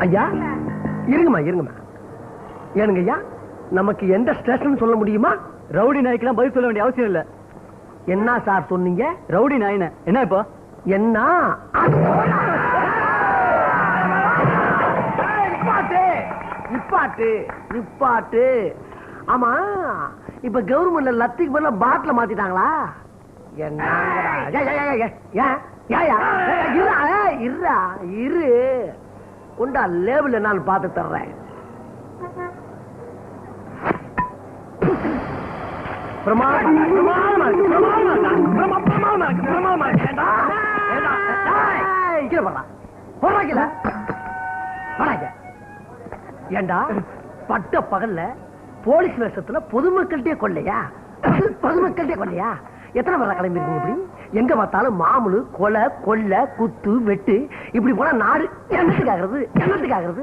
ஐயா இருங்கம்மா இருங்கம்மா. ஏனுங்க ஐயா, நமக்கு எந்த ஸ்டேஷன் சொல்ல முடியுமா? ரவுடி நாய்க்கெல்லாம் பதில் சொல்ல வேண்டிய அவசியம் இல்ல. என்ன சார் சொன்னீங்க? ரவுடி நாயின என்ன இப்போ? என்ன நிப்பாட்டு நிப்பாட்டு. ஆமா, இப்ப கவர்மெண்ட்ல லத்திக்கு பதிலா பாட்டில மாத்திட்டாங்களா? என்ன இரு உண்டா லேபிள் நான் பார்த்து தர்றேன். ஏண்டா பட்ட பகல்ல போலீஸ் வேஷத்துல பொதுமக்கள்கிட்டே கொள்ளையா? பொதுமக்கள்கிட்டே கொள்ளையா? எத்தனை பேரா கிளம்பி இருக்கீங்க? இப்படி எங்க பார்த்தாலும் மாமூலு, கொலை, கொள்ளை, குத்து, வெட்டு, இப்படி போனா நாடு என்னத்துக்காகிறது? என்னத்துக்காகிறது?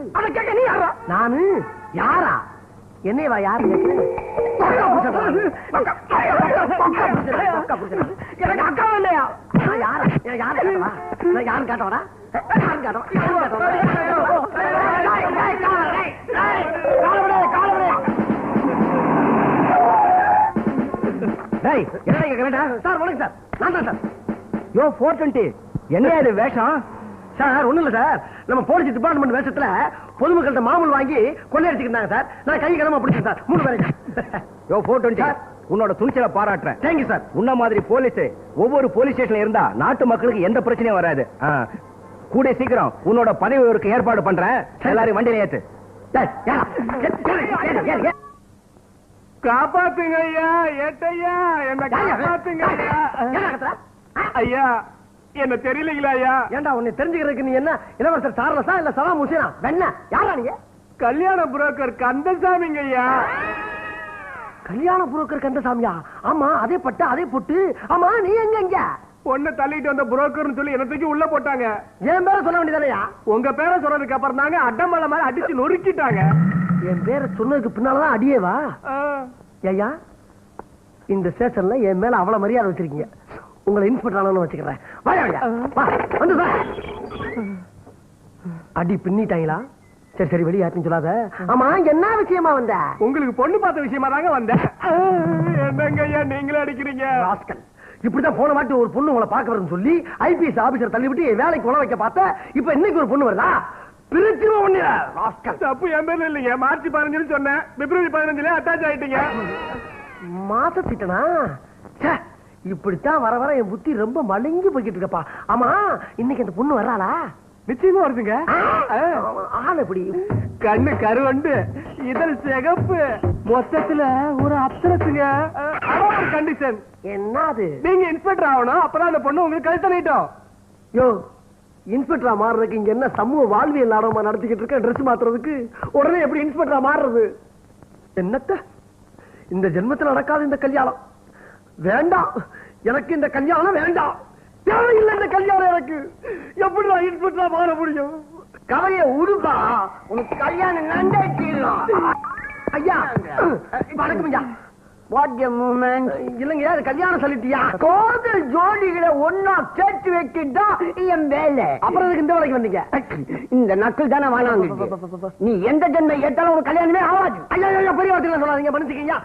நானு யாரா? என்னையவா யாரு கேட்கிறேன்? எனக்கு அக்கா இல்லையா? நான் யாரு? யாரு கேட்டவா? நான் யாரும் கேட்டவடா? யாரும் கேட்டவா? சார் வணக்கம் சார். நான் தான் சார். யோ 420 என்ன இது வேஷம்? சார் ஒண்ணும் இல்ல சார், நம்ம போலீஸ் டிபார்ட்மெண்ட் வேஷத்துல பொதுமக்கள்கிட்ட மாமூல் வாங்கி கொள்ளையடிச்சுக்கிட்டாங்க சார். நான் கை கிளம்ப பிடிச்சேன் சார். 3 பேருக்கு. யோ 420 உன்னோட துணிச்சலை பாராட்டுறேன். Thank you sir. உன்ன மாதிரி போலீஸ் ஒவ்வொரு போலீஸ் ஸ்டேஷன்ல இருந்தா நாட்டு மக்களுக்கு எந்த பிரச்சனையும் வராது. கூடிய சீக்கிரம் உன்னோட பதவி உயர்வுக்கு ஏற்பாடு பண்றேன். எல்லாரும் வண்டியில ஏத்து. காப்பாத்துங்க ஐயா, ஏட்டையா என்ன காப்பாத்துங்க ஐயா. ஐயா என்ன தெரியலீங்களா ஐயா? ஏண்டா உன்னை தெரிஞ்சுக்கிறதுக்கு நீ என்ன இளவரசர் சார்லஸா இல்ல சலாம் ஹுசேனா? வெண்ண யாரா நீங்க? கல்யாண புரோக்கர் கந்தசாமிங்க ஐயா. கல்யாண புரோக்கர் கந்தசாமியா? ஆமா, அதே பட்டு அதே பொட்டு. ஆமா, நீ எங்க? எங்க பொண்ணை தள்ளிட்டு வந்த புரோக்கர்னு சொல்லி என்ன தூக்கி உள்ள போட்டாங்க. என் பேரை சொல்ல வேண்டியதானயா? உங்க பேரை சொல்றதுக்கு அப்புறம் தாங்க அட்டமலை மாதிரி அடிச்சு நொறுக்கிட்டாங்க. என் பேரை சொன்னதுக்கு பின்னாலதான் அடியேவா? ஐயா, இந்த ஸ்டேஷன்ல என் மேல அவ்வளவு மரியாதை வச்சிருக்கீங்க. உங்களை இன்ஸ்பெக்டர் ஆனு வச்சுக்கிறேன். வந்து அடி பின்னிட்டாங்களா? சரி சரி, வெளியே யாருன்னு சொல்லாத. ஆமா, என்ன விஷயமா வந்த? உங்களுக்கு பொண்ணு பார்த்த விஷயமா தாங்க வந்தேன். என்னங்க ஐயா நீங்களே அடிக்கிறீங்க? இப்படிதான் போன வாட்டி ஒரு பொண்ணு உங்களை பார்க்க வரும்னு சொல்லி ஐபிஎஸ் ஆபீசர் தள்ளி விட்டு வேலைக்கு உணவு வைக்க பார்த்த. இப்ப இன்னைக்கு ஒரு பொண்ணு வருதா? தப்பு என் பேர்ல இல்லைங்க. மார்ச் 15 சொன்னேன், பிப்ரவரி 15 அட்டாச் ஆயிட்டீங்க. மாசத்திட்டனா? இப்படித்தான் வர வர என் புத்தி ரொம்ப மழுங்கி போய்கிட்டு இருக்கப்பா. ஆமா, இன்னைக்கு அந்த பொண்ணு வர்றாளா? நிச்சயமா வருதுங்க. ஆள் எப்படி? கண்ணு கருவண்டு, இதழ் சிகப்பு, மொத்தத்துல ஒரு அப்சரசுங்க. கண்டிஷன் என்னது? நீங்க இன்ஸ்பெக்டர் ஆகணும், அப்பதான் அந்த பொண்ணு உங்களுக்கு கழுத்த நீட்டும். யோ, இன்ஸ்பெக்டரா மாறுறதுக்கு இங்க என்ன சமூக வாழ்வியல் நாடகமா நடத்திக்கிட்டு இருக்க? ட்ரெஸ் மாத்துறதுக்கு உடனே எப்படி இன்ஸ்பெக்டரா மாறுறது? என்னத்த இந்த ஜென்மத்தில் நடக்காத இந்த கல்யாணம் வேண்டாம். எனக்கு இந்த கல்யாணம் வேண்டாம், தேவையில்லை இந்த கல்யாணம். எனக்கு எப்படி நான் இன்ஸ்பெக்டரா மாற முடியும்? கதைய உருப்பா, உனக்கு கல்யாணம் நண்டாச்சிடலாம். ஐயா வணக்கம் ஐயா. What a moment. இல்லைங்க, கல்யாணம் சொல்லிட்டியா? கோவில் ஜோடிகளை ஒன்னா சேர்த்து வைக்கிட்டா என் வேலை. அப்புறம் இந்த வேலைக்கு வந்தீங்க? இந்த நக்கல் தானே வாங்க. நீ எந்த ஜென்மை ஏத்தாலும் ஒரு கல்யாணமே ஆகாது. ஐயா பெரிய வார்த்தை சொல்லாதீங்க, மன்னிச்சுக்கீங்க.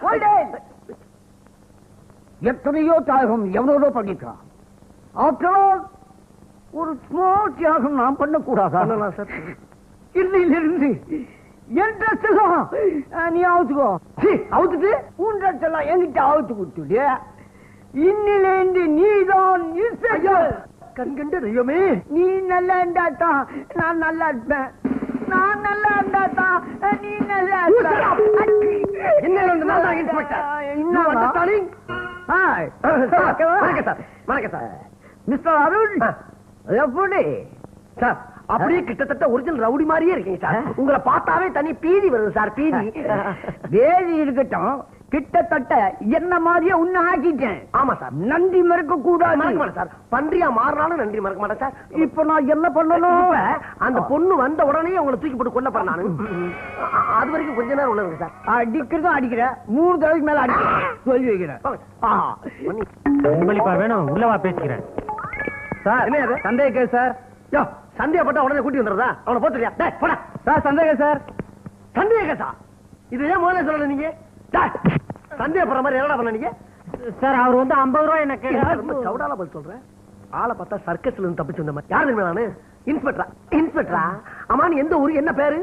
எத்தனையோ தியாகம் எவ்வளோ பண்ணிக்கலாம். ஆஃப்டர் ஒரு ஸ்மால் தியாகம் நான் பண்ணக்கூடாதா? சார், இன்னையிலிருந்து என் ட்ரெஸ் எல்லாம் நீ அவுத்துக்கோ. அவுத்துட்டு உன் ட்ரெஸ் எல்லாம் என்கிட்ட அவுத்து கொடுத்துடு. இன்னிலேருந்து நீதான் கண்கண்ட தெய்வமே. நீ நல்லா இருந்தாதான் நான் நல்லா இருப்பேன். நான் நல்லா இருந்தாதான் நீ நல்லா மிஸ்டர் அருண் எப்படி சார்? அப்படியே கிட்டத்தட்ட ஒரிஜினல் ரவுடி மாதிரியே இருக்கீங்க சார். உங்களை பார்த்தாவே தனி பீதி வருது சார். பீதி வேதி இருக்கட்டும், கிட்டத்தட்ட என்ன மாதிரியே உன்னை ஆக்கிட்டேன். ஆமா சார், நன்றி மறக்க கூடாது சார். பன்றியா மாறினாலும் நன்றி மறக்க மாட்டேன் சார். இப்ப நான் என்ன பண்ணணும்? அந்த பொண்ணு வந்த உடனே உங்களை தூக்கி போட்டு கொல்ல போறேன் நானு. அது வரைக்கும் கொஞ்ச நேரம் உள்ள இருக்கு சார். அடிக்கிறதும் அடிக்கிறேன், 3 தடவைக்கு மேல அடிக்கிறேன் சொல்லி வைக்கிறேன். வேணும், உள்ளவா பேசிக்கிறேன் சார். என்ன சந்தேக சார். சந்தேகப்பட்டா உடனே கூட்டி வந்துடுறதா? அவனை போத்துறியா? போடா. சார் சந்தேகம் சார். சந்தேகத்தா? இது ஏன் முதல்ல சொல்லல நீங்க? சந்தேகப்படுற மாதிரி என்னடா பண்ண நீங்க? சார் அவர் வந்து 50 ரூபாய் எனக்கு ரொம்ப சவுடால பதில் சொல்றேன். ஆளை பார்த்தா சர்க்கஸ்ல இருந்து தப்பிச்சு வந்த மாதிரி. யாரு தெரியுமா நானு? இன்ஸ்பெக்டரா? அம்மா நீ எந்த ஊரு, என்ன பேரு?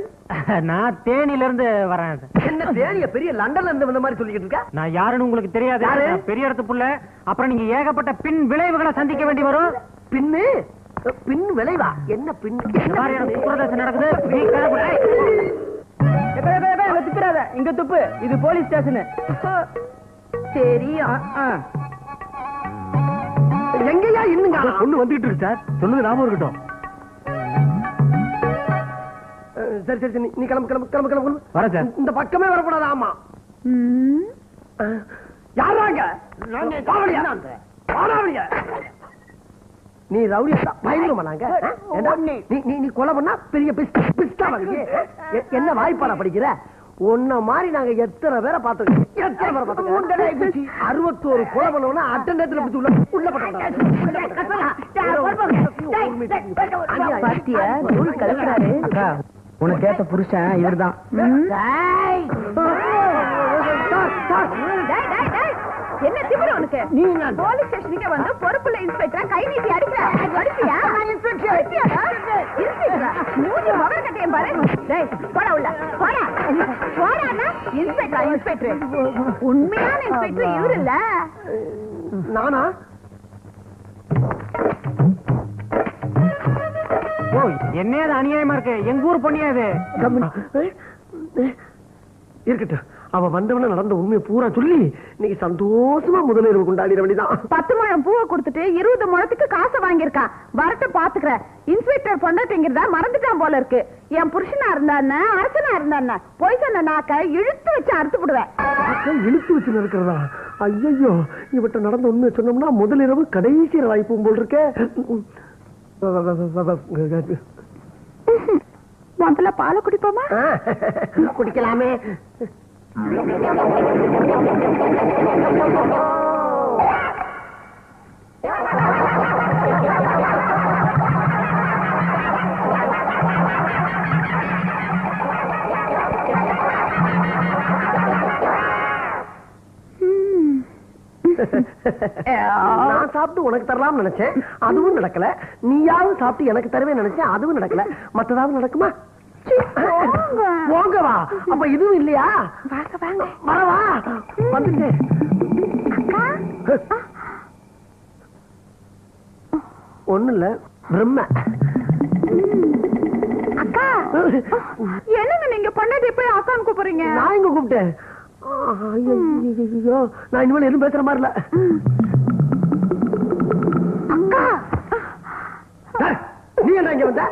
நான் தேனில இருந்து வரேன். என்ன தேனிய பெரிய லண்டன்ல இருந்து வந்த மாதிரி சொல்லிக்கிட்டு இருக்க? நான் யாருன்னு உங்களுக்கு தெரியாது. நான் பெரிய இடத்து புள்ள. அப்புறம் நீங்க ஏகப்பட்ட பின் விளைவுகளை சந்திக்க வேண்டி வரும். பின்னு பின் விளைவா? என்ன பின்? பிரதேசம் நடக்குது. நீ கிளம்பு. துப்புறாத, இங்க துப்பு. இது போலீஸ் ஸ்டேஷன். தெரியும். எங்கயா இன்னுங்க ஒண்ணு வந்துட்டு இருக்கு சார். சொன்னது ஞாபகம் இருக்கட்டும். சரி சரி நீ கிளம்பு கிளம்பு கிளம்பு கிளம்பு. வரேன் சார். இந்த பக்கமே வரக்கூடாது. ஆமா. யாராங்க? நீ ரவுடியா? பயங்கரமா நாங்க நீ கொலை பண்ணா பெரிய பிஸ்டா வந்து என்ன வாய்ப்பாடா படிக்கிற? உன்ன மாதிரி நாங்க எத்தனை பேரை பார்த்துருக்கோம். 61 கொலை பண்ணவனா அட்டண்டத்துல பிடிச்சு உள்ள அக்கா, உனக்கு கேட்ட புருஷன் இவர்தான். என்ன திமிரு உனக்கு? போலீஸ் ஸ்டேஷனுக்கு வந்து பொறுப்புள்ள இன்ஸ்பெக்டர் கை நீட்டி அடிக்கிற. அடிப்பியா? மூஞ்சி மகன் கட்டையும் பாரு. டேய் போடா உள்ள போடா. போடான்னா இன்ஸ்பெக்டர் உண்மையான இன்ஸ்பெக்டர் இவரு இல்ல. நானா? ஓ என்னது அநியாயமா இருக்கு. எங்க ஊர் பொண்ணியாது இருக்கட்டும். அவ வந்தவன நடந்த உண்மையை பூரா சொல்லி இன்னைக்கு சந்தோஷமா முதலிரவு கொண்டாடிட வேண்டியதான். 10 முழம் பூவை கொடுத்துட்டு 20 முழத்துக்கு காசை வாங்கியிருக்கான். வரட்டு பாத்துக்கிற. இன்ஸ்பெக்டர் பொண்டாட்டிங்கிறதா மறந்துட்டான் போல இருக்கு. என் புருஷனா இருந்தான்னு அரசனா இருந்தான்னு போய் சொன்ன நாக்க இழுத்து வச்சு அறுத்து விடுவேன். இழுத்து வச்சு இருக்கிறதா? ஐயோ, இவட்ட நடந்த உண்மையை சொன்னோம்னா முதலிரவு கடைசி வாய்ப்பும் போல் இருக்க. முதல்ல பாலை குடிப்போமா? குடிக்கலாமே. நான் சாப்பிட்டு உனக்கு தரலாம் நினைச்சேன், அதுவும் நடக்கல. நீயாவது சாப்பிட்டு எனக்கு தருவே நினைச்சேன், அதுவும் நடக்கல. மத்ததாவது நடக்குமா? போங்கவா. அப்ப இதுவும் இல்லையா? வரவா வந்துட்டு. ஒண்ணு இல்ல, பிரம்ம. அக்கா என்னங்க நீங்க பொண்டாட்டி போய் அக்கான்னு கூப்பிடுறீங்க? நான் இங்க கூப்பிட்டேன். ஐயோ, நான் இனிமேல் எதுவும் பேசுற மாதிரி இல்ல. அக்கா நீ என்ன இங்க வந்த?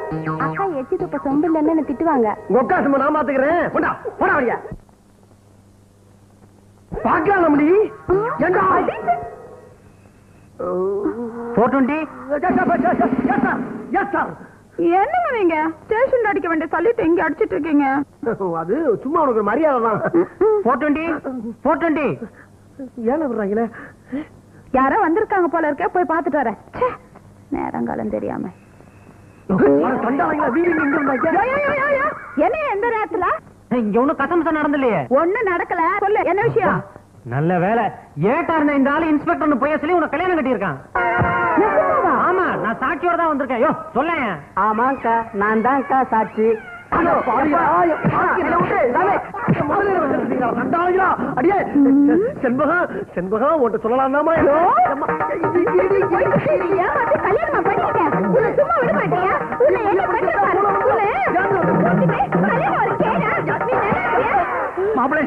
அக்கா எச்சி துப்ப சொம்பு இல்லன்னு திட்டுவாங்க. உக்கா சும்மா நான் பாத்துக்கிறேன். போடா போடா வழியா. பாக்கலாம் நீ. ஏண்டா 420. Yes sir. என்னங்க நீங்க ஸ்டேஷன்ல அடிக்க வேண்டிய சொல்லிட்டு இங்க அடிச்சிட்டு இருக்கீங்க? அது சும்மா உனக்கு ஒரு மரியாதை தான். 420. ஏன் விடுறாங்களே? யாரோ வந்திருக்காங்க போல இருக்க, போய் பாத்துட்டு வரேன். நேரங்காலம் தெரியாம என்ன எந்த நேரத்துல? இங்க ஒண்ணும் கசமசம் நடந்தலையே. ஒண்ணு நடக்கல. சொல்லு என்ன விஷயம்? நல்ல வேலை. ஏட்டா இருந்த இந்த ஆளு இன்ஸ்பெக்டர் போய் சொல்லி உனக்கு கல்யாணம் கட்டியிருக்கான். ஆமா, நான் சாட்சியோட தான் வந்திருக்கேன். யோ சொல்லேன். ஆமாக்கா, நான் தான்க்கா சாட்சி. செண்பகம் உன்ட்ட சொல்லலாம்தாமா? கல்யாணமா பண்ணிட்டேன். சும்மா விட மாட்டியா? மாப்பிளே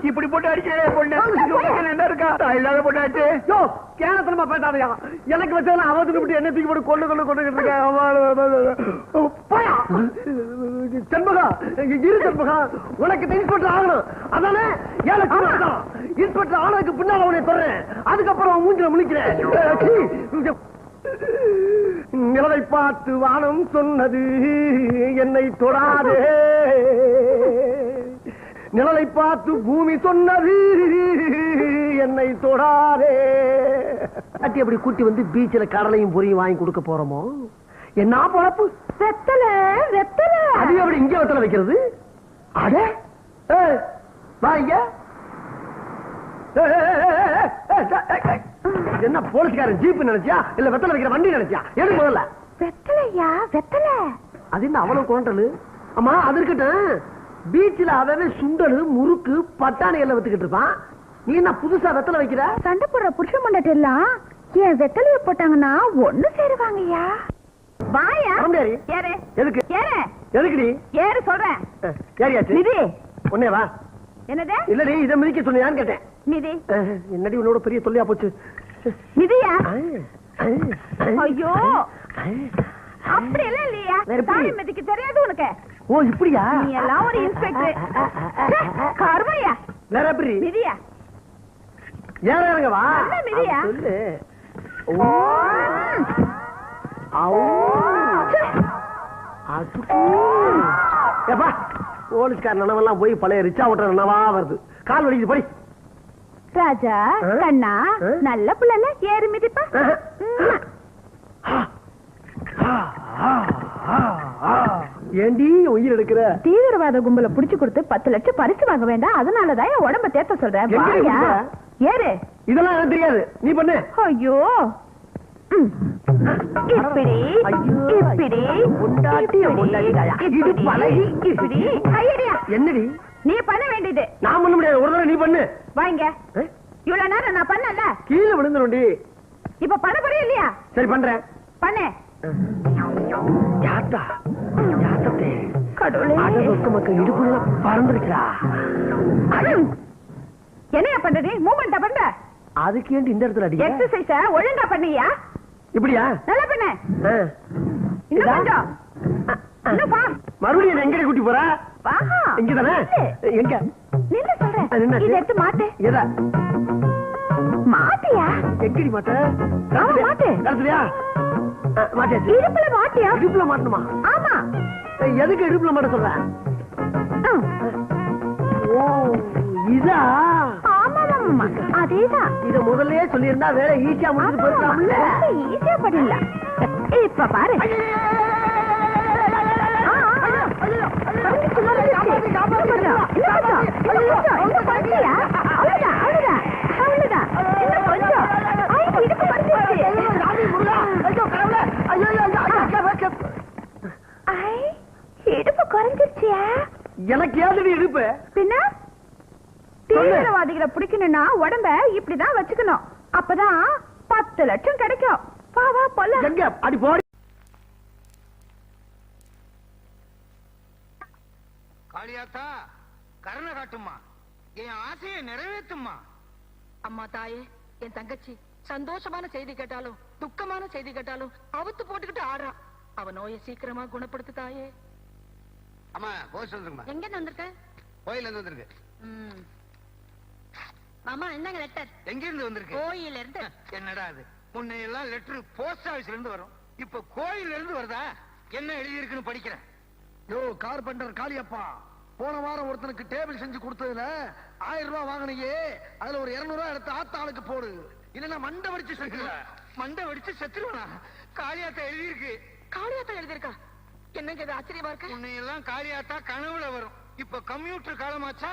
இப்படி போட்டு அடிக்கிறே பொண்ணு என்ன இருக்கா? இல்லாத பொண்ணாச்சு. கேனத்தனமா பேசாதையா? எனக்கு வச்சதுல அவத்துக்கு விட்டு என்ன தூக்கி போட்டு கொண்டு செண்பகா இரு. செண்பகா உனக்கு இன்ஸ்பெக்டர் ஆகணும் அதானே? இன்ஸ்பெக்டர் ஆனதுக்கு பின்னால உன்னை சொல்றேன். அதுக்கப்புறம் மூஞ்சில முழிக்கிறேன். நிலவை பார்த்து வானம் சொன்னது என்னை தொடாதே, நிழலை பார்த்து பூமி சொன்னது என்னை தொடாதே. அப்படி கூட்டி வந்து பீச்சில் கடலையும் பொரியும் வாங்கி கொடுக்க போறோமோ, என்ன பொழப்பு. வெத்தல வெத்தல அது எப்படி இங்க வெத்தலை வைக்கிறது? அட வா இங்க. என்ன போலீஸ்காரன் ஜீப் நினைச்சியா இல்ல வெத்தலை வைக்கிற வண்டி நினைச்சியா? எது முதல்ல வெத்தலையா வெத்தல? அது என்ன அவ்வளவு குரண்டலு? அம்மா அது இருக்கட்டும், பீச்சில் அவன் சுண்டலு முறுக்கு பட்டாணி எல்லாம் வித்துக்கிட்டு இருப்பான். நீ என்ன புதுசா வெத்தலை வைக்கிற? சண்டை போடுற புருஷ மண்டட்டு எல்லாம் என் வெத்தலைய போட்டாங்கன்னா ஒண்ணு சேருவாங்கய்யா. வாயா வரம்பேரி. ஏறு. எதுக்கு ஏறு எதுக்குடி? ஏறு சொல்றேன். ஏறியாச்சு. நிதி. உன்னே வா. என்னது? இல்லடி இதை மிதிக்க சொன்னியான்னு கேட்டேன். நிதி. என்னடி உன்னோட பெரிய தொல்லையா போச்சு. நிதியா? ஐயோ அப்படி எல்லாம் இல்லையா? தாலி மிதிக்க தெரியாது உனக்கு? ஓ இப்படியா? நீ எல்லாம் ஒரு இன்ஸ்பெக்டர் கருமையா. வேற எப்படி? நிதியா ஏற இறங்க வா. என்ன மிதியா? சொல்லு. ஓ ஏப்பா போலீஸ்கார நினைவெல்லாம் போய் பழைய ரிச்சா ஓட்டுற நினைவா வருது. கால் வலிக்குது போய். ராஜா கண்ணா நல்ல புள்ள ஏறு மிதிப்பா. ஏண்டி உயிர் எடுக்கிற? தீவிரவாத கும்பல புடிச்சு கொடுத்து 10 லட்சம் பரிசு வாங்க வேண்டாம், அதனாலதான் என் உடம்ப தேத்த சொல்றேன். வாயா ஏறு. இதெல்லாம் எனக்கு தெரியாது, நீ பண்ணு. ஐயோ இப்படி இப்படி என்னடி நீ பண்ண வேண்டியது? நான் பண்ண முடியாது, ஒரு தடவை நீ பண்ணு. வாங்க இவ்வளவு நேரம் நான் பண்ணல, கீழே விழுந்துருண்டி. இப்ப பண்ண போறியா இல்லையா? சரி பண்றேன். பண்ணு. யாத்தா யாத்தே கடவுளே மக்கள் இடுப்புல பறந்துருச்சா? என்னையா பண்றது? மூவ்மெண்ட் பண்ற. அதுக்கு ஏன் இந்த இடத்துல அடி? எக்ஸசைஸ ஒழுங்கா பண்ணியா? இப்படியா? நல்லா பண்ணு. இன்னும் கொஞ்சம். இன்னும் வா. மறுபடியும் எங்க கூட்டி போற? வா. இங்கதானே? எங்க? நில்ல சொல்றேன். இத எடுத்து மாட்டு. எதா? மாட்டியா? எங்கடி மாட்ட? மாட்டு. கழுத்துலையா? மாட்டியாச்சு. இடுப்புல மாட்டியா? இடுப்புல மாட்டணுமா? ஆமா. எதுக்கு இடுப்புல மாட்ட சொல்ற? ஓ இதா? ஆமா அதேதான். இத முதல்லயே சொல்லியிருந்தா வேலை ஈஸியா முடிச்சு போயிடலாம்ல. ஈஸியா பண்ணிடலாம். இப்ப பாரு. இடுப்பு குறைஞ்சிருச்சியா? எனக்கு ஏதடி இடுப்பு? பின்ன தீவிரவாதிகளை பிடிக்கணும்னா உடம்ப இப்படிதான் வச்சுக்கணும், அப்பதான் 10 லட்சம் கிடைக்கும். வா வா போல. எங்க அடி போடி. காளியாத்தா கருணை காட்டுமா, என் ஆசையை நிறைவேற்றுமா. அம்மா தாயே, என் தங்கச்சி சந்தோஷமான செய்தி கேட்டாலும் துக்கமான செய்தி கேட்டாலும் அவுத்து போட்டுக்கிட்டு ஆடுறா. அவ நோயை சீக்கிரமா குணப்படுத்து தாயே. அம்மா போய் சொல்லுங்கம்மா. எங்க வந்திருக்க? கோயில இருந்து வந்திருக்கு. மாமா என்னங்க லெட்டர்? எங்க இருந்து வந்திருக்கு? கோயில இருந்து. என்னடா அது, முன்ன எல்லாம் லெட்டர் போஸ்ட் ஆபீஸ்ல இருந்து வரும், இப்ப கோயில இருந்து வருதா? என்ன எழுதி இருக்குன்னு படிக்கிறேன். யோ கார்பெண்டர் காளியப்பா, போன வாரம் ஒருத்தனுக்கு டேபிள் செஞ்சு கொடுத்ததுல 1000 ரூபாய் வாங்கினியே, அதுல ஒரு 200 ரூபாய் எடுத்து ஆத்தாளுக்கு போடு, இல்லன்னா மண்டை வடிச்சு செத்துருவா. மண்டை வடிச்சு செத்துருவா. காளியாத்தா எழுதி இருக்கு. காளியாத்தா எழுதிருக்கா? என்னங்க இது ஆச்சரியமா இருக்கு. முன்னையெல்லாம் காளியாத்தா கனவுல வரும், இப்ப கம்ப்யூட்டர் காலமாச்சா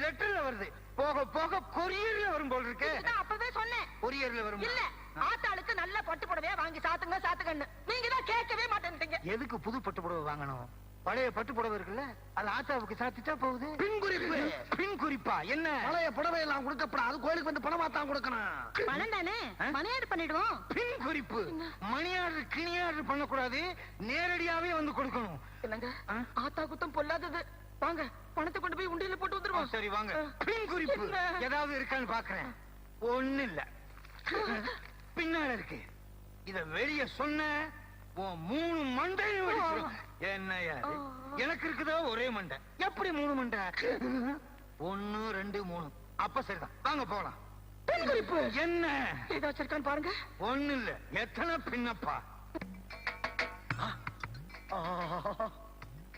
லெட்டர்ல வருது. போக போக கொரியர்ல வரும் போல் இருக்கு. அப்பவே சொன்னேன் கொரியர்ல வரும். இல்ல ஆத்தாளுக்கு நல்ல பட்டு புடவையா வாங்கி சாத்துங்க சாத்துங்கன்னு. நீங்க தான் கேட்கவே மாட்டேன்றீங்க. எதுக்கு புது பட்டு புடவை வாங்கணும்? பழைய பட்டு புடவை இருக்குல்ல, அது ஆத்தாவுக்கு சாத்திட்டா போகுது. பின் குறிப்பு. பின் குறிப்பா என்ன? பழைய புடவை எல்லாம் கொடுக்கப்படாது, கோயிலுக்கு வந்து பணமா தான் கொடுக்கணும். பணம் தானே, மணியாடு பண்ணிடுவோம். பின் குறிப்பு. மணியாடு கிணியாடு பண்ணக்கூடாது, நேரடியாவே வந்து கொடுக்கணும். என்னங்க ஆத்தா குத்தம் பொல்லாதது. வாங்க பணத்தை கொண்டு போய் உண்டியில போட்டு வந்துருவோம். சரி வாங்க. பின் குறிப்பு ஏதாவது இருக்கான்னு பாக்குறேன். ஒண்ணு இல்ல, பின்னால இருக்கு. இத வெளிய சொன்ன 3 மண்டையும் வெடிச்சிடும். என்ன யாரு? எனக்கு இருக்குதோ ஒரே மண்டை, எப்படி 3 மண்டை? 1 2 3. அப்ப சரிதான், வாங்க போலாம். பின் குறிப்பு என்ன ஏதாச்சும் இருக்கான்னு பாருங்க. ஒண்ணு இல்ல, எத்தனை பின்னப்பா.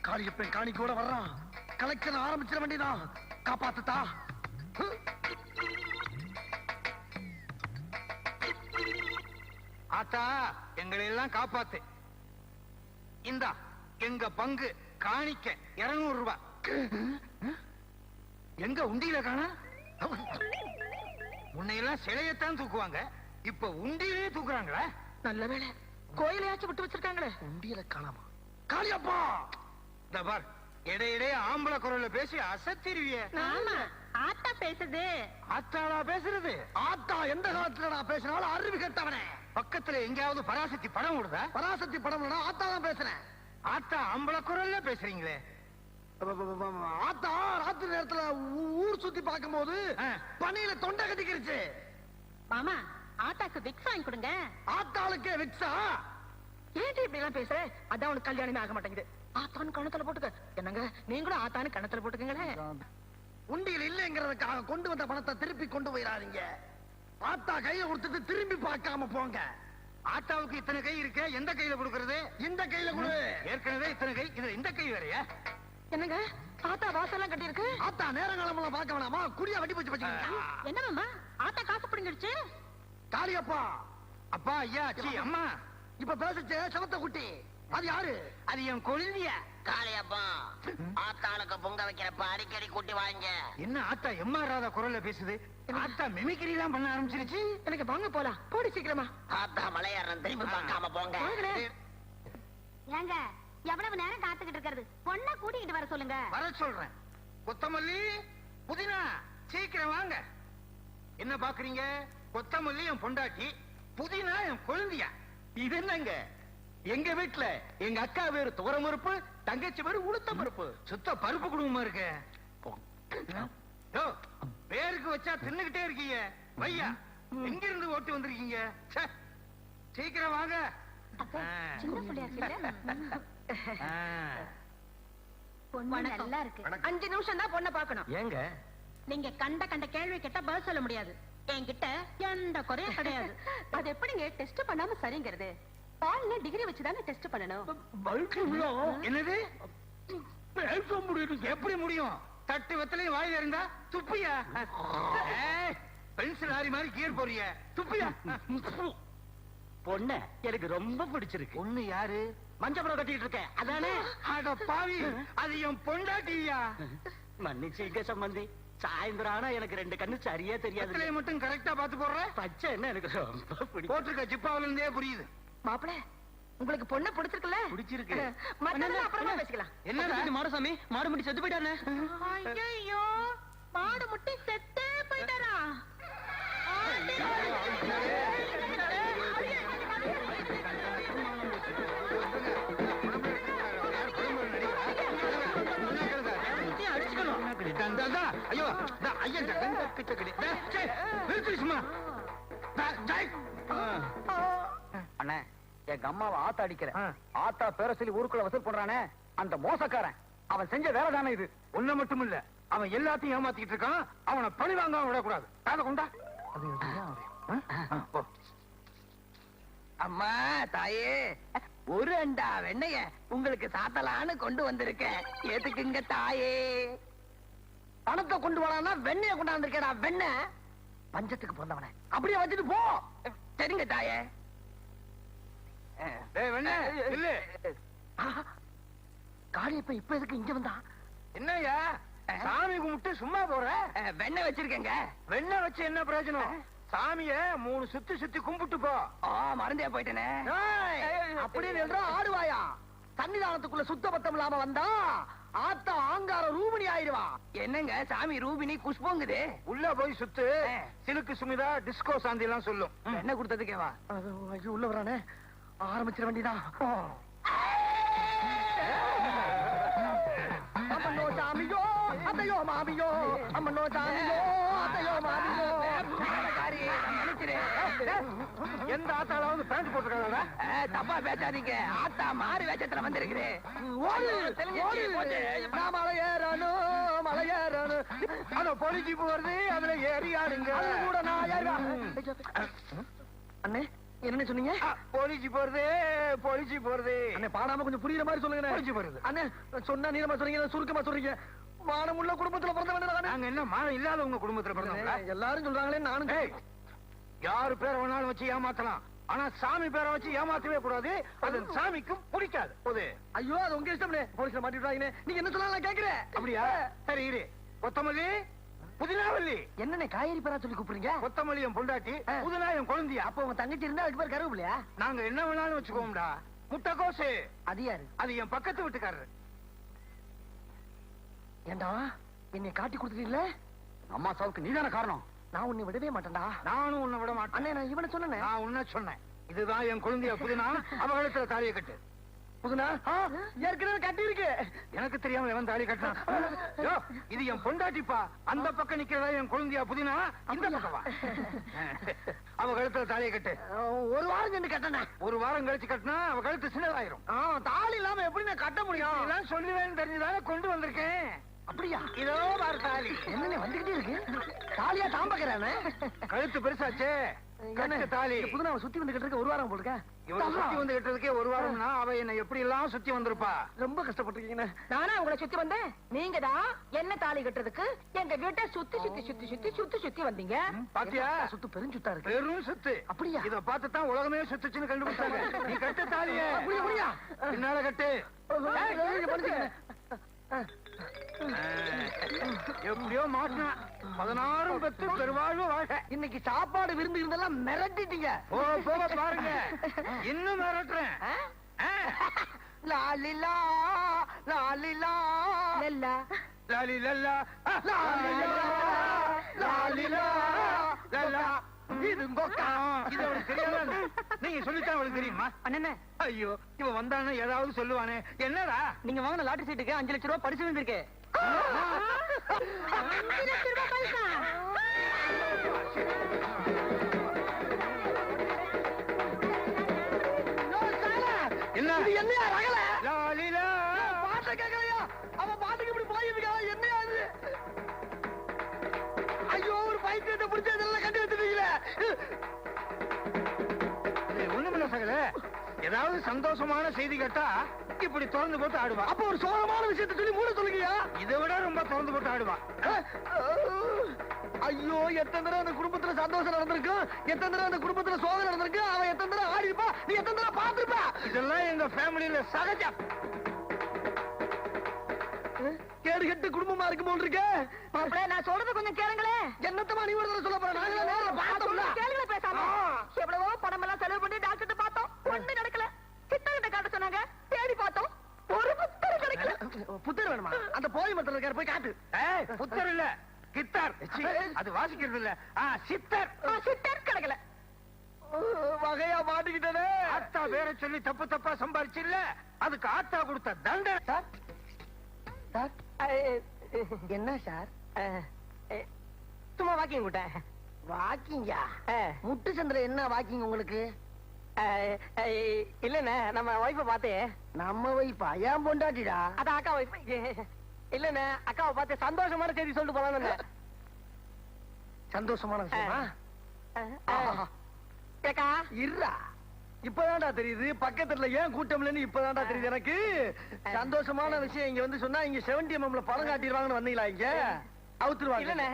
காளியப்பன் காணி கூட வர்றான். கலெக்ஷன் ஆரம்பிச்சிட வேண்டியதான். காப்பாத்துதா. ஆத்தா எங்களை எல்லாம் காப்பாத்து. இந்தா எங்க பங்கு காணிக்க 200 ரூபாய். எங்க உண்டியில காணா? முன்னையெல்லாம் சிலையத்தான் தூக்குவாங்க, இப்ப உண்டியிலே தூக்குறாங்களா? நல்ல வேளை கோயிலையாச்சும் விட்டு வச்சிருக்காங்களே. உண்டியில காணாமா? காளியப்பா இந்த பார், இடையிடையே ஆம்பளை குரல்ல பேசி அசத்திருவிய. ஆமா, ஆத்தா பேசுது. ஆத்தாளா பேசுறது? ஆத்தா எந்த காலத்துல நான் பேசினாலும் அறிவு கெட்டவனே. பக்கத்துல எங்கேயாவது பராசக்தி படம் விடுதா? பராசக்தி படம் ஆத்தா தான் பேசுறேன். ஆத்தா ஆம்பளை குரல்ல பேசுறீங்களே. ஆத்தா ராத்திரி நேரத்துல ஊர் சுத்தி பார்க்கும் போது ஆ. பனியில தொண்டை கட்டிக்கிருச்சு. மாமா, ஆத்தாக்கு விக்ஸ் வாங்கி கொடுங்க. ஆத்தாளுக்கே விக்ஸா? ஏன்டி இப்படி எல்லாம் பேசுற? அதான் உனக்கு கல்யாணமே ஆக மாட்டேங்குது. ஆத்தான்னு கணத்துல போட்டுக்க. என்னங்க நீங்களும் ஆத்தான்னு கணத்துல போட்டுக்கங்களேன். உண்டியில் இல்லைங்கிறதுக்காக கொண்டு வந்த பணத்தை திருப்பி கொண்டு போயிடாதீங்க. ஆத்தா கையில கொடுத்துட்டு திரும்பி பார்க்காம போங்க. ஆத்தாவுக்கு இத்தனை கை இருக்க, எந்த கையில கொடுக்கறது? இந்த கையில கொடு. ஏற்கனவே இத்தனை கை, இதுல இந்த கை வேறயா? என்னங்க ஆத்தா வாசல்லாம் கட்டி இருக்கு. ஆத்தா நேரங்காலமெல்லாம் பார்க்க வேணாமா? குடியா வெட்டி போச்சு வச்சுக்கீங்க. என்ன மாமா, ஆத்தா காசு பிடிங்கிடுச்சு. காளியப்பா, அப்பா, ஐயா, சீ, அம்மா, இப்ப பேசிச்சு சவத்த குட்டி. அது யாரு? அது என் கொழுந்தியா. காளியப்பா, ஆத்தாளுக்கு பொங்க வைக்கிறப்ப அடிக்கடி கூட்டி வாங்க. என்ன ஆத்தா எம்மாறாத குரல்ல பேசுது? ஆத்தா மிமிக்ரி எல்லாம் பண்ண ஆரம்பிச்சிருச்சு. எனக்கு வாங்க போலாம், போடி சீக்கிரமா. ஆத்தா மலையாரம் திரும்பி பார்க்காம போங்க. ஏங்க எவ்வளவு நேரம் காத்துக்கிட்டு இருக்கிறது? பொண்ணை கூட்டிக்கிட்டு வர சொல்லுங்க. வர சொல்றேன். கொத்தமல்லி, புதினா, சீக்கிரம் வாங்க. என்ன பாக்குறீங்க? கொத்தமல்லி என் பொண்டாட்டி, புதினா என் கொழுந்தியா. இது என்னங்க? எங்க வீட்டுல எங்க அக்கா பேரு துவரம் பருப்பு, தங்கச்சி பேரு உளுத்த பருப்பு. சுத்த பருப்பு குடும்பமா இருக்கு. யோ, பேருக்கு வச்சா தின்னுகிட்டே இருக்கீங்க. வையா, எங்க இருந்து ஓட்டி வந்திருக்கீங்க? ச்சே, சீக்கிரம் வாங்க. சின்ன பிள்ளையா இருக்குல்ல? பொண்ணு நல்லா இருக்கு. 5 நிமிஷம் தான் பொண்ணை பார்க்கணும். ஏங்க? நீங்க கண்ட கண்ட கேள்வி கேட்டா பதில் சொல்ல முடியாது. என்கிட்ட எந்த குறையும் கிடையாது. அது எப்படிங்க டெஸ்ட் பண்ணாம சரிங்கிறது? பால்ல டிகிரி வச்சுதானே டெஸ்ட் பண்ணணும். என்னது? பேச முடியும்? எப்படி முடியும்? தட்டு வெத்தலையும் வாயில இருந்தா துப்பியா? பென்சில் ஆரி மாதிரி கீர் போறிய, துப்பியா? பொண்ணு எனக்கு ரொம்ப பிடிச்சிருக்கு. பொண்ணு யாரு? மஞ்சள் கட்டிட்டு இருக்கேன் அதானே? அட பாவி, அது என் பொண்டாட்டியா? மன்னிச்சுக்க சம்பந்தி, சாயந்தரம் ஆனா எனக்கு 2 கண்ணு சரியா தெரியாது. வெத்தலையை மட்டும் கரெக்டா பாத்து போடுற. பச்சை என்ன எனக்கு ரொம்ப பிடிக்கும். போட்டிருக்க ஜிப்பாவில இருந்தே புரியுது. மாப்பிள, உங்களுக்கு பொண்ணு பிடிச்சிருக்குல்ல? பிடிச்சிருக்கு. மத்ததெல்லாம் அப்புறமா பேசிக்கலாம். என்ன மாடசாமி, மாடு முடி செத்து போயிட்டானே. ஐயோ, மாடு முட்டி செத்தே போயிட்டாரா? ஐயோ, அண்ணே, எங்க அம்மாவை ஆத்தா அடிக்கிற ஆத்தா பேர சொல்லி ஊருக்குள்ள வசூல் பண்றானே அந்த மோசக்காரன், அவன் செஞ்ச வேலை தானே இது. ஒண்ணு மட்டும் இல்ல, அவன் எல்லாத்தையும் ஏமாத்திட்டு இருக்கான். அவனை பழி வாங்காம விடக்கூடாது. காதை கொண்டா. அம்மா தாயே, ஒரு அண்டா வெண்ணைய உங்களுக்கு சாத்தலான்னு கொண்டு வந்திருக்கேன். ஏத்துக்குங்க தாயே. பணத்தை கொண்டு வரானா வெண்ணைய கொண்டாந்துருக்கேடா. வெண்ணெய் பஞ்சத்துக்கு பிறந்தவனே அப்படியே வச்சுட்டு போ. சரிங்க தாயே. காளியப்ப இப்ப எதுக்கு இங்க வந்தா? என்னய்யா, சாமி கும்பிட்டு சும்மா போற? வெண்ணெய் வச்சிருக்கேங்க. வெண்ணெய் வச்சு என்ன பிரயோஜனம்? சாமிய 3 சுத்தி சுத்தி கும்பிட்டு போ. மறந்தே போயிட்டேனே. அப்படின்னு ஆடுவாயா? சன்னிதானத்துக்குள்ள சுத்த பத்தம் இல்லாம வந்தா ஆத்தா ஆங்கார ரூபிணி ஆயிடுவா. என்னங்க சாமி ரூபினி குஷ்போங்குது. உள்ள போய் சுத்து. சிலுக்கு சுமிதா, டிஸ்கோ சாந்தி எல்லாம் சொல்லும். என்ன கொடுத்ததுக்கேவா? உள்ள வரானே, ஆரம்பிச்சிட வேண்டியதான். அம்மனோ சாமியோ அத்தையோ மாமியோ, அம்மனோ சாமியோ அத்தையோ மாமியோ. எந்த ஆத்தாளாவது பேண்ட் போட்டுருக்காங்களா? தப்பா பேசாதீங்க. ஆத்தா மாறு வேஷத்துல வந்திருக்குது. மலையேறணும். அத பொலிச்சு போறது, அதுல ஏறி ஆடுங்க. கூட நான் ஏறுவேன். அண்ணே என்ன சொன்னீங்க? பொலிச்சு போறது, பொலிச்சு போறது. அண்ணே பாடாம கொஞ்சம் புரியுற மாதிரி சொல்லுங்க. பொலிச்சு போறது. அண்ணே சொன்னா நீளமா சொல்றீங்க, சுருக்கமா சொல்றீங்க. மானமுள்ள குடும்பத்துல பிறந்தவன். நாங்க என்ன மானம் இல்லாத உங்க குடும்பத்துல பிறந்தவங்களா? எல்லாரும் சொல்றாங்களே நானும். யாரு பேர் வேணாலும் வச்சு ஏமாத்தலாம். ஆனா சாமி பேரை வச்சு ஏமாத்தவே கூடாது. அது சாமிக்கும் பிடிக்காது. போது. ஐயோ அது உங்க இஷ்டம். போலீஸ்ல மாட்டிடுவாங்க. நீங்க என்ன சொன்னாலும் கேக்குறேன். அப்படியா? சரி இரு. கொத்தமல்லி, புதினாவல்லி. என்னென்ன காய்கறி பேரா சொல்லி கூப்பிடுறீங்க? கொத்தமல்லி என் பொண்டாட்டி, புதினா என் குழந்தையா. அப்ப உங்க தங்கச்சி இருந்தா அதுக்கு பேர் கருவேப்பிலையா? நாங்க என்ன வேணாலும் வச்சுக்கோம்டா. முட்டைக்கோசு, அது யாரு? அது என் பக்கத்து வீட்டுக்காரரு. ஏண்டா என்னை காட்டி கொடுத்துட்டீங்களே? அம்மா சாவுக்கு நீதான காரணம். நான் உன்னை விடவே மாட்டேன்டா. நானும் உன்னை விட மாட்டேன். அண்ணே நான் இவனை சொன்னேன். நான் உன்ன சொன்னேன். இதுதான் என் குழந்தைய புதினா. அவகளிடத்துல தாலியை கட்டு. புதுனா ஏற்கனவே கட்டி இருக்கு. எனக்கு தெரியாம எவன் தாலி கட்டினா? யோ, இது என் பொண்டாட்டிப்பா. அந்த பக்கம் நிக்கிறதா என் குழந்தையா புதினா. இந்த பக்கம் வா. அவ கழுத்துல தாலியை கட்டு. ஒரு வாரம் சென்று கட்டினேன். ஒரு வாரம் கழிச்சு கட்டினா அவ கழுத்து சின்னதாயிரும். தாலி இல்லாம எப்படி நான் கட்ட முடியும்? இதெல்லாம் சொல்லுவேன்னு தெரிஞ்சுதானே கொண்டு வந்திருக்கேன். அப்படியா? இதோ பாரு தாலி. என்னன்னு வந்துகிட்டே இருக்கு. தாலியா தாம்பக்கிறானே. கழுத்து பெருசாச்சே. கட்டு தாலி. புதுனா சுத்தி வந்துகிட்டு இருக்க. ஒரு வாரம் போட்டுக்க. இவன் சுத்தி வந்து கிட்டதுக்கே ஒரு வாரம்னா அவ என்ன எப்படி எல்லாம் சுத்தி வந்திருப்பா. ரொம்ப கஷ்டப்பட்டிருக்கீங்க. நானா உங்களை சுத்தி வந்தேன்? நீங்க தான் என்ன தாலி கட்டுறதுக்கு எங்க வீட்டை சுத்தி சுத்தி சுத்தி சுத்தி சுத்தி சுத்தி வந்தீங்க. பாத்தியா? சுத்து பெருஞ்சுத்தா இருக்கு. பெரும் சுத்து. அப்படியா? இத பார்த்துதான் உலகமே சுத்துச்சுன்னு கண்டுபிடிச்சாங்க. நீ கட்டு தாலிய. அப்படியா? பின்னால கட்டு. எப்படியோ மாட்டினா 16 பெத்து பெருவாழ்வு வாழ்க. இன்னைக்கு சாப்பாடு விருந்து இருந்தெல்லாம் மிரட்டிட்டீங்க. போக பாருங்க. இன்னும் மிரட்டுறேன். லாலிலா லாலிலா லல்லா லாலி லல்லா லாலிலா லல்லா. இது கொக்கா. இது அவளுக்கு தெரியாத. நீங்க சொல்லித்தான் அவளுக்கு தெரியுமா? அண்ணே ஐயோ, இவன் வந்தானே ஏதாவது சொல்லுவானே. என்னடா? நீங்க வாங்கின லாட்டரி சீட்டுக்கு 5 லட்சம் ரூபாய் பரிசு வந்திருக்கு. 5 லட்சம் ரூபாய் பரிசா? என்ன என்னையா ரகல? லாலிலா. பாட்ட கேட்கலையா? அவன் பாட்டுக்கு இப்படி போயிருக்கா? என்னையா அது? ஐயோ, ஒரு பைத்தியத்தை பிடிச்ச இதெல்லாம் கட்டி வச்சிருக்கீங்களே. ஒண்ணுமில்ல சகல. ஏதாவது சந்தோஷமான செய்தி கேட்டா இப்படி திறந்து போட்டு ஆடுவா. அப்ப ஒரு சோகமான விஷயத்தை சொல்லி மூட சொல்லுங்கயா. இதை விட ரொம்ப திறந்து போட்டு ஆடுவா. ஐயோ, எத்தனை தடவை அந்த குடும்பத்துல சந்தோஷம் நடந்திருக்கு, எத்தனை தடவை அந்த குடும்பத்துல சோகம் நடந்திருக்கு. அவன் எத்தனை தடவை ஆடிப்பா, நீ எத்தனை தடவை பாத்துருப்பா. இதெல்லாம் எங்க ஃபேமிலியில சகஜம். கேடு கெட்டு குடும்பமா இருக்கு போல் இருக்க. மாப்பிள்ளை, நான் சொல்றது கொஞ்சம் கேளுங்களே. என்னத்தமா நீ ஒரு தடவை சொல்ல போற? நாங்களே நேர்ல பார்த்தோம்ல. கேளுங்க பேசாம. எவ்வளவோ பணம் எல்லாம் செலவு பண்ணி டாக்டர் பார்த்தோம், ஒண்ணு நடக்கல. சித்தர்கிட்ட காட்ட சொன்னாங்க, தேடி பார்த்தோம், ஒரு புத்தர் கிடைக்கல. புத்தர் வேணுமா? அந்த போய் மரத்துல இருக்காரு, போய் காட்டு. புத்தர் இல்ல, கித்தார். அது வாசிக்கிறது இல்ல, சித்தர். சித்தர் கிடைக்கல. வகையா மாட்டிக்கிட்டே. ஆத்தா பேரை சொல்லி தப்பு தப்பா சம்பாரிச்சு இல்ல, அதுக்கு ஆத்தா கொடுத்த தண்டனை. சார் சார் என்ன சார்? சும்மா வாக்கிங் விட்டேன். வாக்கிங்கா? முட்டு சந்திர என்ன வாக்கிங் உங்களுக்கு? இல்லண்ணே, நம்ம ஒய்ஃப பார்த்தேன். நம்ம வைப்பா? ஏன் பொண்டாட்டிடா? அதான் அக்கா ஒய்ஃப். இல்லண்ணே, அக்காவை பார்த்து சந்தோஷமான செய்தி சொல்லிட்டு போலான்னு. சந்தோஷமான விஷயமா? ஏக்கா இருடா, இப்பதான்டா தெரியுது. பக்கத்துல ஏன் கூட்டம்லன்னு இப்பதான்டா தெரியுது எனக்கு. சந்தோஷமான விஷயம் இங்க வந்து சொன்னா இங்க 70mm பணம் காட்டிடுவாங்கன்னு வந்தீங்களா? இங்க அவுத்துருவாங்க. இல்லண்ணே,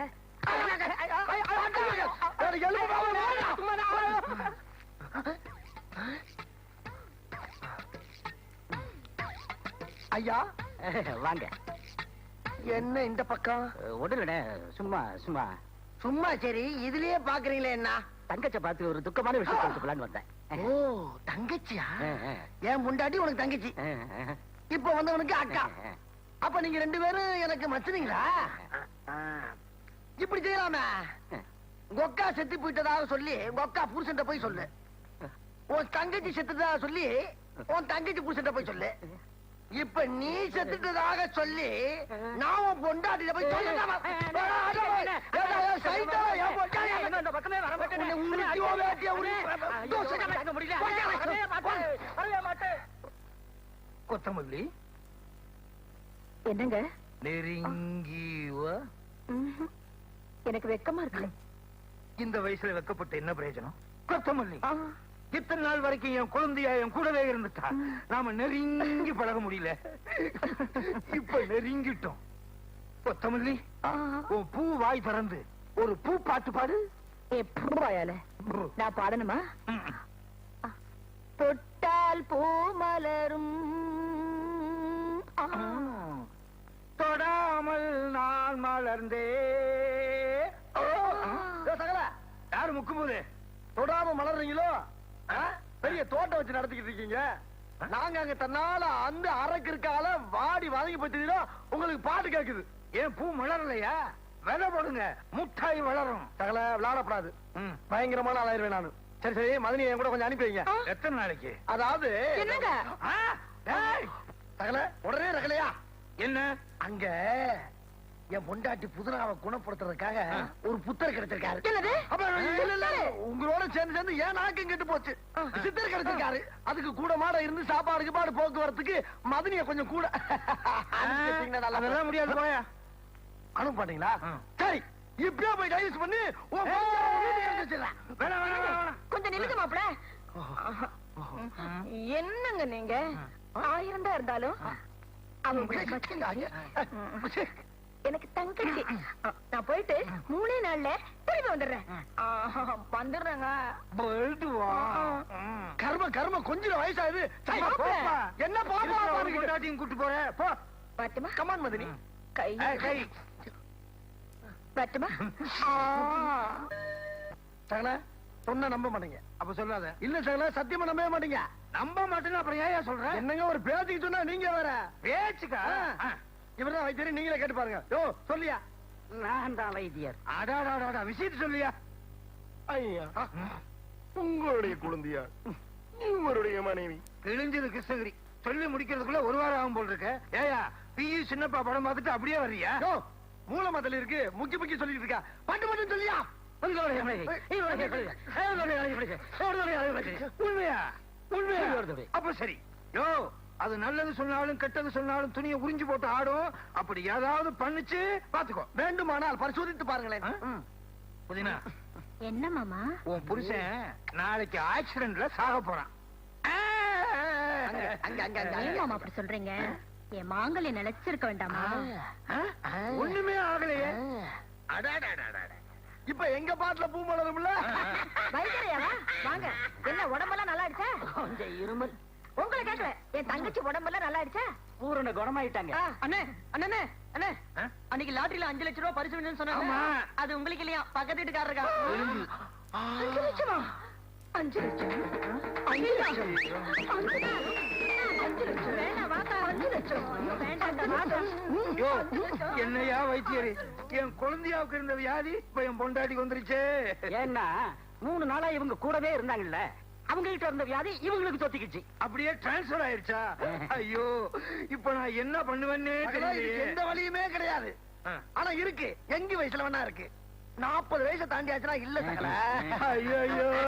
ஐயா வாங்க. என்ன இந்த பக்கம்? ஒண்ணுலண்ணே, சும்மா சும்மா சும்மா. சரி, இதுலயே பாக்குறீங்களே என்ன? தங்கச்ச பார்த்து ஒரு துக்கமான விஷயம் சொல்லிட்டு போலான்னு வந்தேன். ஓ, தங்கச்சியா? ஏன் முண்டாட்டி உனக்கு தங்கச்சி, இப்ப வந்தவனுக்கு அக்கா. அப்ப நீங்க 2 பேரும் எனக்கு மச்சினீங்களா? இப்படி செய்யலாமே. கொக்கா செத்து போயிட்டதாக சொல்லி கொக்கா புருஷன்ட்ட போய் சொல்லு. உன் தங்கச்சி செத்துட்டதாக சொல்லி உன் தங்கச்சி புருஷன்ட்ட போய் சொல்லு. இப்ப நீ செத்துட்டதாக சொல்லி நான் உன் பொண்டாட்டில போய் கொத்தமல்லி என்னங்க? நெருங்கி வா. எனக்கு வெக்கமா இருக்கு. இந்த வயசுல வெக்கப்பட்டு என்ன பிரயோஜனம்? கொத்தமல்லி, இத்தனை நாள் வரைக்கும் என் குழந்தையா என் கூடவே இருந்துட்டா. நாம நெருங்கி பழக முடியல, இப்ப நெருங்கிட்டோம். கொத்தமல்லி, உன் பூ வாய் திறந்து ஒரு பூ பாட்டு பாடு. நான் பாடணுமா? தொட்டால் பூ மலரும். தொடாமல் நான் மலர்ந்தே. சகல யாரு முக்கும்போது தொடாம மலர்றீங்களோ? பெரிய தோட்டம் வச்சு நடத்திக்கிட்டு இருக்கீங்க. நாங்க அங்க தன்னால அந்த அரைக்கு இருக்கால வாடி வதங்கி போச்சுதோ உங்களுக்கு பாட்டு கேக்குது. ஏன் பூ மலரலையா? விதை போடுங்க, முட்டாய் வளரும். சகல விளையாடப்படாது, பயங்கரமான ஆளாயிருவேன் நானு. சரி சரி, மதனி என் கூட கொஞ்சம் அனுப்பி வைங்க. எத்தனை நாளைக்கு? அதாவது என்னங்க? சகல உடனே ரகலையா என்ன அங்க என் பொண்டாட்டி புதுனாவை குணப்படுத்துறதுக்காக ஒரு புத்தர் கிடைச்சிருக்காரு. என்னது? அப்ப இல்ல, இல்ல, உங்களோட சேர்ந்து சேர்ந்து ஏன் நாக்கும் கெட்டு போச்சு. சித்தர் கிடைச்சிருக்காரு. அதுக்கு கூட மாட இருந்து சாப்பாடு பாடு போக்குவரத்துக்கு மதனிய கொஞ்சம் கூட அதெல்லாம் முடியாது. போயா அனுப்ப மாட்டீங்களா? சரி, இப்பயே போய் டைவர்ஸ் பண்ணி கொஞ்சம் நில்லுங்க மாப்பிள. என்னங்க நீங்க 1000 தான் இருந்தாலும் எனக்கு தங்கச்சி. நான் போயிட்டு 3 நாள்ல திரும்பி வந்துடுறேன். வந்துடுறேங்க. கர்ம கர்ம கொஞ்சம் வயசாகுது. என்ன பொண்டாட்டியும் கூட்டு போற போ. பாட்டுமா கமான் மதனி. கை கை பாட்டுமா. சகல சொன்ன நம்ப மாட்டீங்க. அப்ப சொல்லாத. இல்ல சகல, சத்தியமா நம்பவே மாட்டீங்க. நம்ப மாட்டேன்னு அப்புறம் ஏன் சொல்ற? என்னங்க ஒரு பேச்சுக்கு சொன்னா நீங்க வேற பேச்சுக்கா? இவர்தான் வைத்தியர், நீங்களே கேட்டு பாருங்க. யோ சொல்லியா? நான் தான் வைத்தியர். அடாடாடா, விஷயத்தை சொல்லியா? ஐயா, உங்களுடைய குழந்தையா இவருடைய மனைவி கிழிஞ்சது கிருஷ்ணகிரி. சொல்லி முடிக்கிறதுக்குள்ள 1 வாரம் ஆகும் போல் இருக்க. ஏயா பியு சின்னப்பா படம் பார்த்துட்டு அப்படியே வர்றியா? யோ மூலமதல் இருக்கு, முக்கி முக்கி சொல்லிட்டு இருக்கா. பாட்டு மட்டும் சொல்லியா? உண்மையா? உண்மையா? அப்ப சரி. யோ, அது நல்லது சொன்னாலும் கெட்டது சொன்னாலும் துணியை உறிஞ்சு போட்டு ஆடும். அப்படி ஏதாவது பண்ணுச்சு பாத்துக்கோ. வேண்டுமானால் பரிசோதித்து பாருங்களேன். புதினா, என்ன மாமா? உன் புருஷன் நாளைக்கு ஆக்சிடென்ட்ல சாக போறான். ஏன் மாமா அப்படி சொல்றீங்க? என் மாங்கல்ய நிலைச்சிருக்க வேண்டாமா? ஒண்ணுமே ஆகலையே. இப்ப எங்க பாட்டுல பூ மலரும்ல. வைத்தியரையாவா? வாங்க. என்ன உடம்பெல்லாம் நல்லா ஆயிடுச்சா? கொஞ்சம் இருமல். உங்களை கேட்கல, என் தங்கச்சி உடம்பெல்லாம் நல்லா ஆயிடுச்சா? பூரண குணமாயிட்டாங்க. அண்ணே அண்ணே அண்ணே, அன்னைக்கு லாட்டரியில 5 லட்சம் ரூபாய் பரிசு வேணும்னு சொன்னாங்க. அது உங்களுக்கு இல்லையா? பக்கத்து வீட்டுக்காரருக்கா? 5 லட்சமா? 5 லட்சம்? 5 லட்சம்? 5 லட்சம் வேணாம், வாக்கா. 5 லட்சம் வேண்டாம், வாக்கா. யோ, என்னையா வைத்தியரு, என் குழந்தையாவுக்கு இருந்த வியாதி இப்ப என் பொண்டாட்டிக்கு வந்துருச்சு. ஏன்னா 3 நாளா இவங்க கூடவே இருந்தாங்கல்ல, அவங்க கிட்ட இருந்த வியாதி இவங்களுக்கு தொத்திக்கிச்சு. அப்படியே டிரான்ஸ்பர் ஆயிருச்சா? ஐயோ, இப்ப நான் என்ன பண்ணுவேன்னே தெரியல. எந்த வழியுமே கிடையாது. ஆனா இருக்கு, எங்க வயசுல வேணா இருக்கு. 40 வயசை தாண்டி ஆச்சுன்னா இல்ல சகல. ஐயோ